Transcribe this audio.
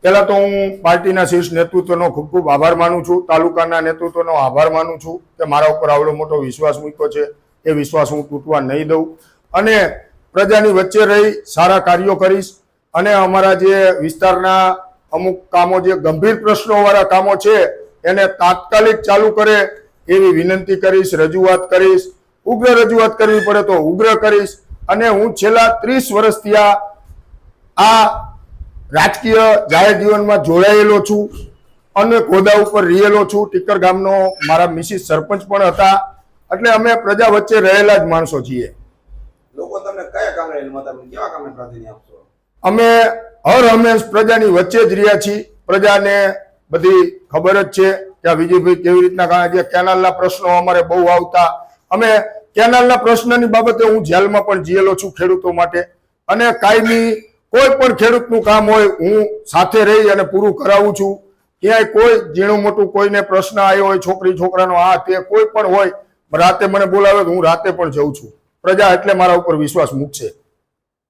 પહેલા તો હું પાર્ટીના શીર્ષ નેતૃત્વનો ખૂબ ખૂબ આભાર માનું છું, તાલુકાના નેતૃત્વનો આભાર માનું છું કે મારા ઉપર આવડો મોટો વિશ્વાસ મૂક્યો છે. એ વિશ્વાસ હું તૂટવા નહીં દઉં અને પ્રજાની વચ્ચે રહી સારા કાર્યો કરીશ. અને અમારા જે વિસ્તારના અમુક કામો, જે ગંભીર પ્રશ્નોવાળા કામો છે, એને તાત્કાલિક ચાલુ કરે એવી વિનંતી કરીશ, રજૂઆત કરીશ. ઉગ્ર રજૂઆત કરવી પડે તો ઉગ્ર કરીશ. અને હું છેલ્લા 30 વર્ષથી આ રાજકીય જાહેર જીવનમાં જોડાયેલો છું અને હોદ્દા ઉપર રહેલો છું. ટીકર ગામનો મારા મિસિસ સરપંચ પણ હતા. એટલે અમે પ્રજા વચ્ચે રહેલા જ માણસો છીએ. લોકો તમને કયા કામને મત આપે, કેવા કામને પ્રાધાન્ય આપશો? અમે હર હંમેશ પ્રજાની વચ્ચે જ રહ્યા છીએ. પ્રજાને બધી ખબર જ છે કે આ વિજયભાઈ કેવી રીતના, જે કેનાલના પ્રશ્નો અમારે બહુ આવતા, અમે કેનાલના પ્રશ્નની બાબતે હું જેલમાં પણ જીયેલો છું ખેડૂતો માટે. અને કાયમી કોઈ પણ ખેડૂતનું કામ હોય હું સાથે રહી અને પૂરું કરાવું છું. ક્યાંય કોઈ ઝીણું મોટું કોઈને પ્રશ્ન આવ્યો હોય, છોકરી છોકરાનો આ તે કોઈ પણ હોય, રાતે મને બોલાવે તો હું રાતે પણ જઉં છું. પ્રજા એટલે મારા ઉપર વિશ્વાસ મૂકશે.